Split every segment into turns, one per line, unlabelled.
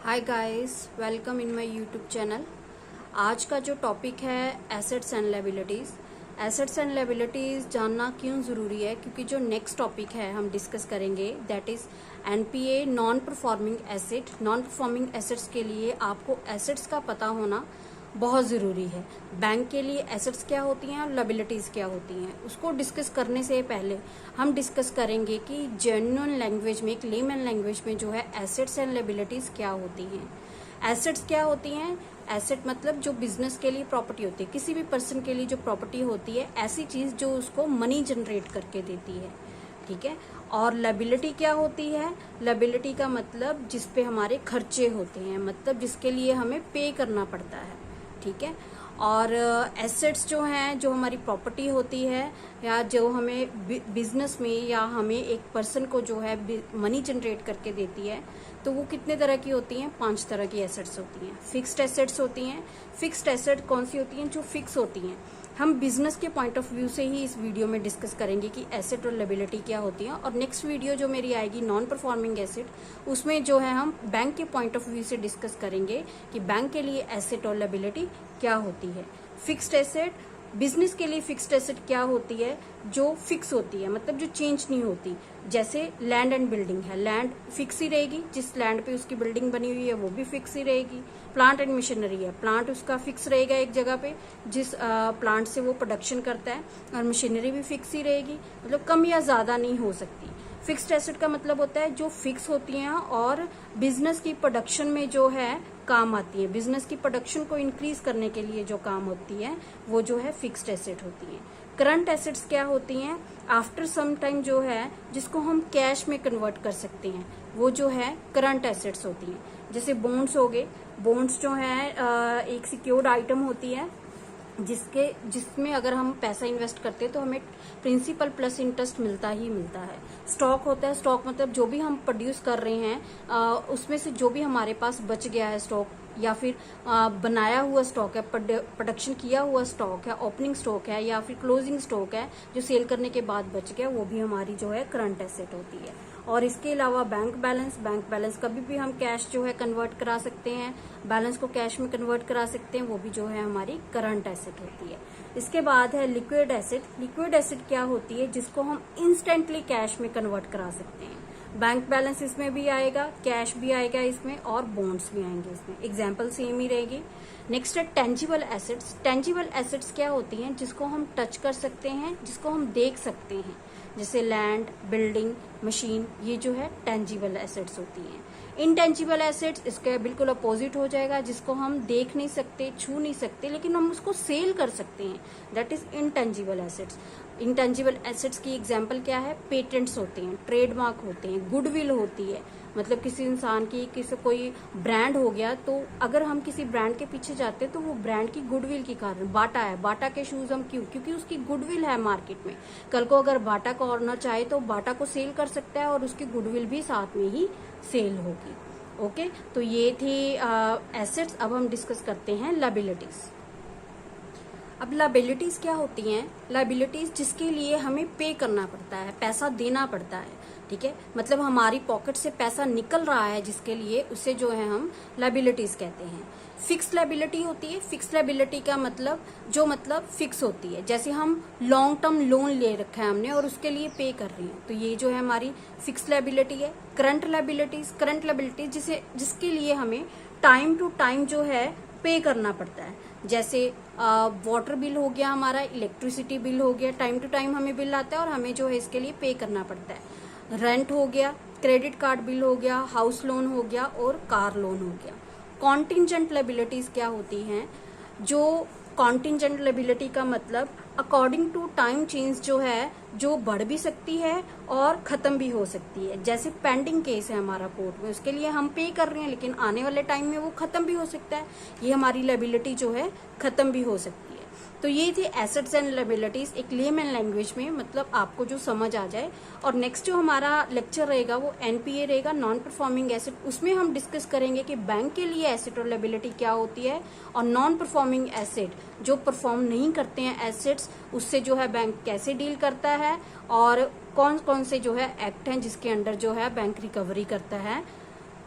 Hi guys, welcome in my YouTube channel. आज का जो टॉपिक है assets and liabilities. Assets and liabilities जानना क्यों ज़रूरी है, क्योंकि जो नेक्स्ट टॉपिक है हम डिस्कस करेंगे that is NPA, non performing asset. Non performing assets के लिए आपको एसेट्स का पता होना बहुत ज़रूरी है। बैंक के लिए एसेट्स क्या होती हैं और लायबिलिटीज़ क्या होती हैं, उसको डिस्कस करने से पहले हम डिस्कस करेंगे कि जेन्युइन लैंग्वेज में, एक लेमन लैंग्वेज में जो है एसेट्स एंड लायबिलिटीज़ क्या होती हैं। एसेट्स क्या होती हैं? एसेट मतलब जो बिजनेस के लिए प्रॉपर्टी होती है, किसी भी पर्सन के लिए जो प्रॉपर्टी होती है, ऐसी चीज़ जो उसको मनी जनरेट करके देती है, ठीक है। और लायबिलिटी क्या होती है? लायबिलिटी का मतलब जिस पे हमारे खर्चे होते हैं, मतलब जिसके लिए हमें पे करना पड़ता है, ठीक है। और एसेट्स जो हैं, जो हमारी प्रॉपर्टी होती है या जो हमें बिजनेस में या हमें एक पर्सन को जो है मनी जनरेट करके देती है, तो वो कितने तरह की होती हैं? 5 तरह की एसेट्स होती हैं। फिक्स्ड एसेट्स होती हैं। फिक्स्ड एसेट कौन सी होती हैं? जो फिक्स होती हैं। हम बिजनेस के पॉइंट ऑफ व्यू से ही इस वीडियो में डिस्कस करेंगे कि एसेट और लायबिलिटी क्या होती है। और नेक्स्ट वीडियो जो मेरी आएगी नॉन परफॉर्मिंग एसेट, उसमें जो है हम बैंक के पॉइंट ऑफ व्यू से डिस्कस करेंगे कि बैंक के लिए एसेट और लायबिलिटी क्या होती है। फिक्स्ड एसेट, बिजनेस के लिए फिक्स्ड एसेट क्या होती है? जो फिक्स होती है, मतलब जो चेंज नहीं होती। जैसे लैंड एंड बिल्डिंग है, लैंड फिक्स ही रहेगी, जिस लैंड पे उसकी बिल्डिंग बनी हुई है वो भी फिक्स ही रहेगी। प्लांट एंड मशीनरी है, प्लांट उसका फिक्स रहेगा एक जगह पे, जिस प्लांट से वो प्रोडक्शन करता है, और मशीनरी भी फिक्स ही रहेगी, मतलब कम या ज्यादा नहीं हो सकती। फिक्स्ड एसेट का मतलब होता है जो फिक्स होती हैं और बिजनेस की प्रोडक्शन में जो है काम आती है, बिजनेस की प्रोडक्शन को इंक्रीज करने के लिए जो काम होती है वो जो है फिक्स्ड एसेट होती है। करंट एसेट्स क्या होती हैं? आफ्टर सम टाइम जो है जिसको हम कैश में कन्वर्ट कर सकते हैं, वो जो है करंट एसेट्स होती हैं। जैसे बॉन्ड्स हो गए, बॉन्ड्स जो है एक सिक्योर्ड आइटम होती है जिसमें अगर हम पैसा इन्वेस्ट करते हैं तो हमें प्रिंसिपल प्लस इंटरेस्ट मिलता ही मिलता है। स्टॉक होता है, स्टॉक मतलब जो भी हम प्रोड्यूस कर रहे हैं उसमें से जो भी हमारे पास बच गया है स्टॉक, या फिर बनाया हुआ स्टॉक है, प्रोडक्शन किया हुआ स्टॉक है, ओपनिंग स्टॉक है या फिर क्लोजिंग स्टॉक है जो सेल करने के बाद बच गया, वो भी हमारी जो है करंट एसेट होती है। और इसके अलावा बैंक बैलेंस कभी भी हम कैश जो है कन्वर्ट करा सकते हैं, बैलेंस को कैश में कन्वर्ट करा सकते हैं, वो भी जो है हमारी करंट एसेट होती है। इसके बाद है लिक्विड एसेट। लिक्विड एसेट क्या होती है? जिसको हम इंस्टेंटली कैश में कन्वर्ट करा सकते हैं। बैंक बैलेंस इसमें भी आएगा, कैश भी आएगा इसमें, और बॉन्ड्स भी आएंगे इसमें, एग्जाम्पल सेम ही रहेगी। नेक्स्ट है टेंजिबल एसेट्स। टेंजिबल एसेट्स क्या होती हैं? जिसको हम टच कर सकते हैं, जिसको हम देख सकते हैं, जैसे लैंड, बिल्डिंग, मशीन, ये जो है टेंजिबल एसेट्स होती हैं। इनटेंजिबल एसेट्स इसका बिल्कुल अपोजिट हो जाएगा, जिसको हम देख नहीं सकते, छू नहीं सकते, लेकिन हम उसको सेल कर सकते हैं, that is intangible assets. Intangible assets की एग्जाम्पल क्या है? पेटेंट्स होते हैं, ट्रेडमार्क होते हैं, गुडविल होती है, मतलब किसी इंसान की, किसी कोई ब्रांड हो गया, तो अगर हम किसी ब्रांड के पीछे जाते हैं तो वो ब्रांड की गुडविल के कारण, बाटा है, बाटा के शूज हम क्यों? क्योंकि उसकी गुडविल है मार्केट में। कल को अगर बाटा का ऑनर चाहे तो बाटा को सेल कर सकता है और उसकी गुडविल भी साथ में ही सेल होगी। ओके, तो ये थी एसेट्स। अब हम डिस्कस करते हैं लायबिलिटीज। अब लायबिलिटीज क्या होती हैं? लायबिलिटीज जिसके लिए हमें पे करना पड़ता है, पैसा देना पड़ता है, ठीक है, मतलब हमारी पॉकेट से पैसा निकल रहा है जिसके लिए, उसे जो है हम लायबिलिटीज कहते हैं। फिक्स लायबिलिटी होती है। फिक्स लायबिलिटी का मतलब जो मतलब फिक्स होती है, जैसे हम लॉन्ग टर्म लोन ले रखा है हमने और उसके लिए पे कर रहे हैं, तो ये जो है हमारी फिक्स लायबिलिटी है। करंट लायबिलिटीज जिसके लिए हमें टाइम टू टाइम जो है पे करना पड़ता है, जैसे वाटर बिल हो गया हमारा, इलेक्ट्रिसिटी बिल हो गया, टाइम टू टाइम हमें बिल आता है और हमें जो है इसके लिए पे करना पड़ता है। रेंट हो गया, क्रेडिट कार्ड बिल हो गया, हाउस लोन हो गया और कार लोन हो गया। कॉन्टिंजेंट लायबिलिटीज क्या होती हैं? जो कॉन्टिंजेंट लायबिलिटी का मतलब अकॉर्डिंग टू टाइम चेंज जो है, जो बढ़ भी सकती है और खत्म भी हो सकती है। जैसे पेंडिंग केस है हमारा कोर्ट में, उसके लिए हम पे कर रहे हैं लेकिन आने वाले टाइम में वो खत्म भी हो सकता है, ये हमारी लायबिलिटी जो है खत्म भी हो सकती है। तो ये थी एसेट्स एंड लायबिलिटीज, एक लेमन लैंग्वेज में, मतलब आपको जो समझ आ जाए। और नेक्स्ट जो हमारा लेक्चर रहेगा वो एनपीए रहेगा, नॉन परफॉर्मिंग एसेट। उसमें हम डिस्कस करेंगे कि बैंक के लिए एसेट और लायबिलिटी क्या होती है, और नॉन परफॉर्मिंग एसेट जो परफॉर्म नहीं करते हैं एसेट्स, उससे जो है बैंक कैसे डील करता है, और कौन कौन से जो है एक्ट हैं जिसके अंडर जो है बैंक रिकवरी करता है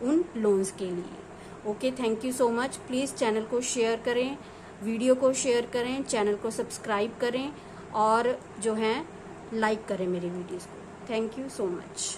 उन लोन्स के लिए। Okay, thank you so much. Please channel को शेयर करें, वीडियो को शेयर करें, चैनल को सब्सक्राइब करें और जो है लाइक करें मेरी वीडियोस को। Thank you so much.